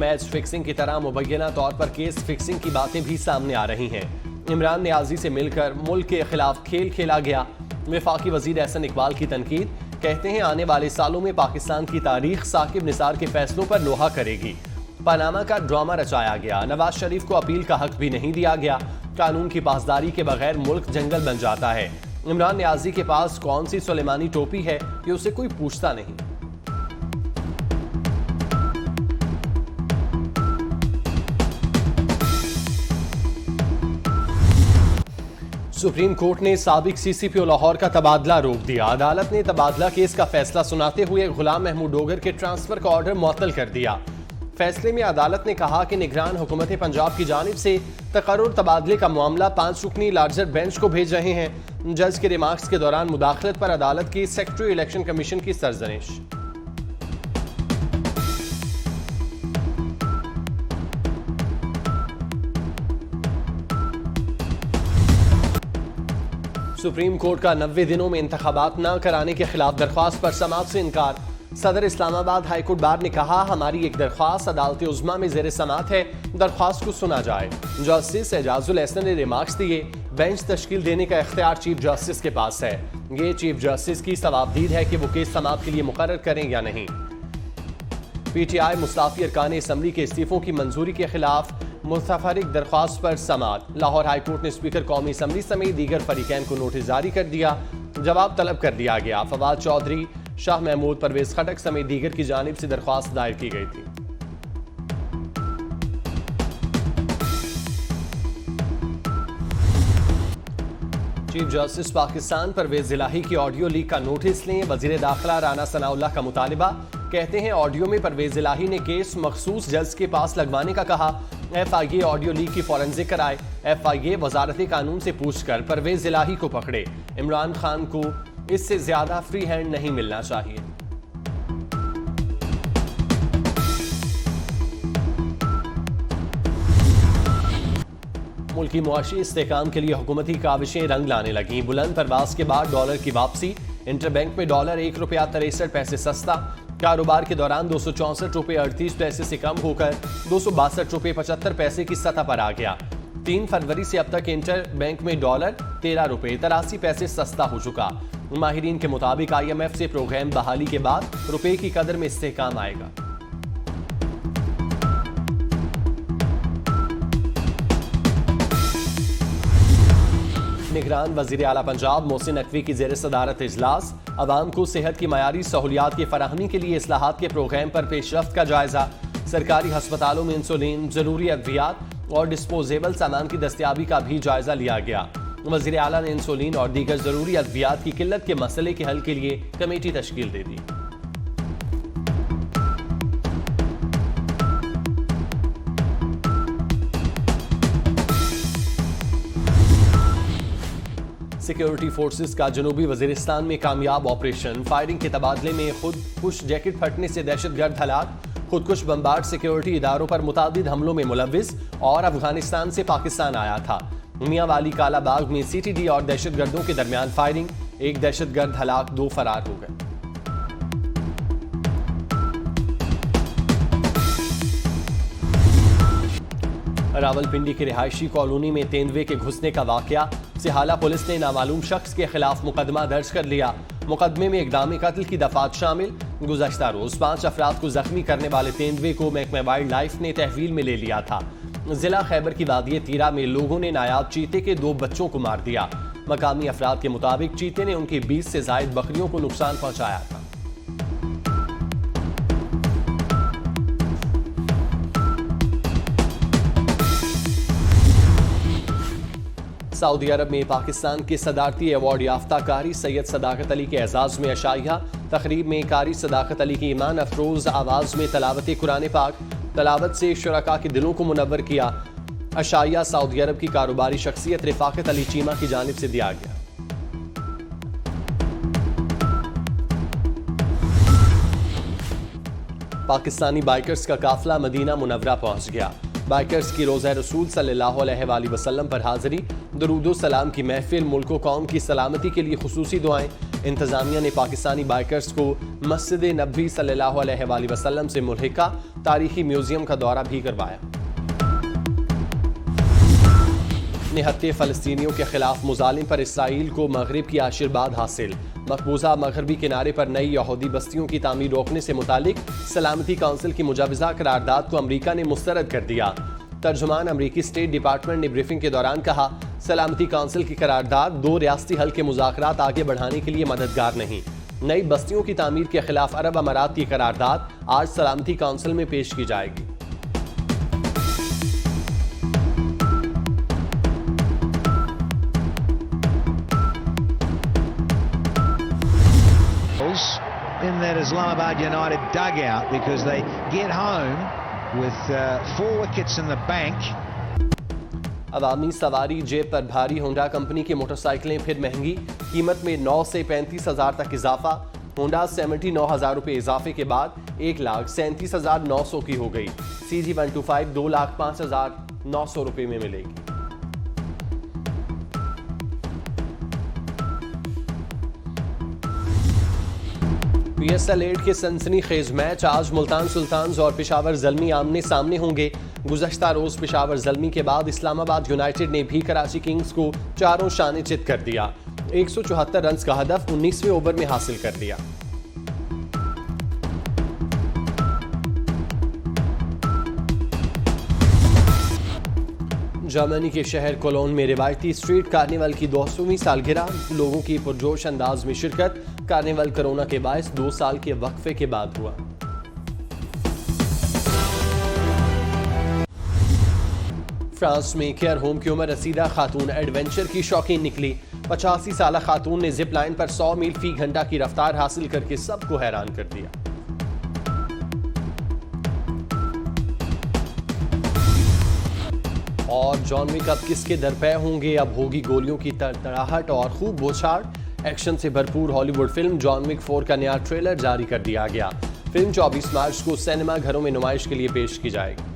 Match fixing की तरह मुबैना तौर पर केस फिक्सिंग की बातें भी सामने आ रही हैं। इमरान नियाजी से मिलकर मुल्क के खिलाफ खेल खेला गया। वफाकी वजीर एहसन इकबाल की तनकीद, कहते हैं आने वाले सालों में पाकिस्तान की तारीख साकिब निसार के फैसलों पर लोहा करेगी। पनामा का ड्रामा रचाया गया, नवाज शरीफ को अपील का हक भी नहीं दिया गया। कानून की पासदारी के बगैर मुल्क जंगल बन जाता है। इमरान नियाजी के पास कौन सी सुलेमानी टोपी है कि उसे कोई पूछता नहीं। सुप्रीम कोर्ट ने साबिक सीसीपीओ लाहौर का तबादला रोक दिया। अदालत ने तबादला केस का फैसला सुनाते हुए गुलाम महमूद डोगर के ट्रांसफर का ऑर्डर मुअत्तल कर दिया। फैसले में अदालत ने कहा कि निगरान हुकूमत पंजाब की जानिब से तकर्रुर तबादले का मामला 5 रुकनी लार्जर बेंच को भेज रहे हैं। जज के रिमार्क्स के दौरान मुदाखलत पर अदालत की सेक्रेटरी इलेक्शन कमीशन की सरजनिश। सुप्रीम कोर्ट का 90 दिनों में इंतखाबात न कराने के खिलाफ दरख्वास्त पर समाअत से इनकार। सदर इस्लामाबाद हाईकोर्ट बार ने कहा, हमारी एक दरख्वास्त अदालत उज़्मा में ज़ेर समाअत है, दरख्वास्त को सुना जाए। जस्टिस एजाजुल एहसन ने रिमार्क्स दिए, बेंच तश्कील देने का इख्तियार चीफ जस्टिस के पास है। ये चीफ जस्टिस की सवाबदीद है कि वो केस समाअत के लिए मुकर्रर करें या नहीं। PTI मुस्ताफी अरकान असम्बली के इस्तीफों की मंजूरी के खिलाफ मुतफरिक दरख्वास्त पर समाअत। लाहौर हाईकोर्ट ने स्पीकर कौमी असम्बली समेत दीगर फरीकैन को नोटिस जारी कर दिया। जवाब तलब कर दिया गया। फवाद चौधरी, शाह महमूद, परवेज खटक समेत दीगर की जानिब से दरख्वास्त दायर की गई थी। चीफ जस्टिस पाकिस्तान परवेज इलाही की ऑडियो लीक का नोटिस लें। वजीर दाखिला राना सनाउल्लाह का मुतालिबा, कहते हैं ऑडियो में परवेज इलाही ने केस मखसूस जज के पास लगवाने का कहा। FIA ऑडियो लीक की फॉरेंसिक कराए। FIA वजारत कानून से पूछकर परवेज इलाही को पकड़े। इमरान खान को इससे ज्यादा फ्री हैंड नहीं मिलना चाहिए। मुल्की मुआशी इस्तेहकाम के लिए हुकूमती काविशें रंग लाने लगी। बुलंद परवास के बाद डॉलर की वापसी। इंटरबैंक में डॉलर 1 रुपया 63 पैसे सस्ता। कारोबार के दौरान 264 रुपये 38 पैसे से कम होकर 262 रुपये 75 पैसे की सतह पर आ गया। 3 फरवरी से अब तक इंटर बैंक में डॉलर 13 रुपये 83 पैसे सस्ता हो चुका। माहिरीन के मुताबिक IMF से प्रोग्राम बहाली के बाद रुपये की कदर में इस्तेहकाम आएगा। निगरान वजीर आला पंजाब मोहसिन नकवी की ज़ेर सदारत इजलास। अवाम को सेहत की मयारी सहूलियात की फराहमी के लिए इस्लाहात के प्रोग्राम पर पेशरफ्त का जायजा। सरकारी अस्पतालों में इंसुलिन, जरूरी अद्वियात और डिस्पोजेबल सामान की दस्तियाबी का भी जायजा लिया गया। वजीर आला ने इंसुलिन और दीगर जरूरी अद्वियात की किल्लत के मसले के हल के लिए कमेटी तश्कील दे दी। सिक्योरिटी फोर्सेस का जनूबी वजीरिस्तान में कामयाब ऑपरेशन। फायरिंग के तबादले में खुदकुश जैकेट फटने से दहशतगर्द हलाक। खुदकुश बमबार सिक्योरिटी इदारों पर मुतादिद हमलों में मुलव्विस और अफगानिस्तान से पाकिस्तान आया था। मियांवाली कालाबाग में CTD और दहशतगर्दों के दरमियान फायरिंग। एक दहशतगर्द हलाक, 2 फरार हो गए। रावलपिंडी की रिहायशी कॉलोनी में तेंदुए के घुसने का वाकया। सिहाला पुलिस ने नामालूम शख्स के खिलाफ मुकदमा दर्ज कर लिया। मुकदमे में इक़दाम कत्ल की दफात शामिल। गुज़श्ता रोज 5 अफराद को जख्मी करने वाले तेंदुए को महकमा वाइल्ड लाइफ ने तहवील में ले लिया था। जिला खैबर की वादिय तीरा में लोगों ने नायाब चीते के 2 बच्चों को मार दिया। मकामी अफराद के मुताबिक चीते ने उनकी 20 से जायद बकरियों को नुकसान पहुंचाया था। सऊदी अरब में पाकिस्तान के सदारती अवार्ड याफ्ता कारी सैयद सदाकत अली के एजाज में अशाइया। तकरीब में कारी सदाकत अली की ईमान अफरोज आवाज में तलावत कुरान पाक। तलावत से शुरका के दिलों को मुनव्वर किया। अशाइया सऊदी अरब की कारोबारी शख्सियत रिफाकत अली चीमा की जानिब से दिया गया। पाकिस्तानी बाइकर्स का काफिला मदीना मुनव्वरा पहुंच गया। बाइकर्स की रोज़ा रसूल सल्लल्लाहु अलैहि वसल्लम पर हाजिरी। दरूदो सलाम की महफिल। मुल्क व कौम की सलामती के लिए खुसूसी दुआएं। इंतजामिया ने पाकिस्तानी बाइकर्स को मस्जिद नबी सल्लल्लाहु अलैहि वसल्लम से मुल्हिका तारीखी म्यूजियम का दौरा भी करवाया। निहत्ते फ़लस्तीनियों के खिलाफ मुजालिम पर इसराइल को मगरिब की आशीर्वाद हासिल। मकबूजा मगरबी किनारे पर नई यहूदी बस्तियों की तामीर रोकने से मुतालिक सलामती काउंसिल की मुजाविजा करारदाद को अमरीका ने मुस्तरद कर दिया। तर्जुमान अमरीकी स्टेट डिपार्टमेंट ने ब्रीफिंग के दौरान कहा, सलामती काउंसिल की करारदाद दो रियासती हल के मुज़ाकरात आगे बढ़ाने के लिए मददगार नहीं। नई बस्तियों की तामीर के खिलाफ अरब अमारात की करारदाद आज सलामती काउंसिल में पेश की जाएगी। In that Islamabad United dugout because they get home with 4 wickets in the bank. अवामी सवारी जेब पर भारी। होंडा कंपनी की मोटरसाइकिलें फिर महंगी, कीमत में 9 से 35,000 तक इजाफा। होंडा 79,000 रुपये इजाफे के बाद 1,37,900 की हो गई। CG125 2,05,900 रुपये में मिलेगी। PSL 8 के सनसनीखेज मैच आज मुल्तान सुल्तान्स और पेशावर ज़ल्मी आमने सामने होंगे। गुज़श्ता रोज पेशावर ज़ल्मी के बाद इस्लामाबाद यूनाइटेड ने भी कराची किंग्स को चारों शाने चित कर दिया। 174 रन का हदफ 19वें ओवर में हासिल कर दिया। जर्मनी के शहर कोलोन में रिवायती स्ट्रीट कार्निवल की 200वीं सालगिरह, लोगों की पुरजोश अंदाज में शिरकत। कार्निवल कोरोना के बायस 2 साल के वक्फे के बाद हुआ। फ्रांस में केयर होम की उम्र रसीदा खातून एडवेंचर की शौकीन निकली। 85 साल खातून ने जिप लाइन पर 100 मील फी घंटा की रफ्तार हासिल करके सबको हैरान कर दिया। और जॉन विक अब किसके दरपे होंगे? अब होगी गोलियों की तड़तड़ाहट और खूब बौछार। एक्शन से भरपूर हॉलीवुड फिल्म जॉन विक 4 का नया ट्रेलर जारी कर दिया गया। फिल्म 24 मार्च को सिनेमा घरों में नुमाइश के लिए पेश की जाएगी।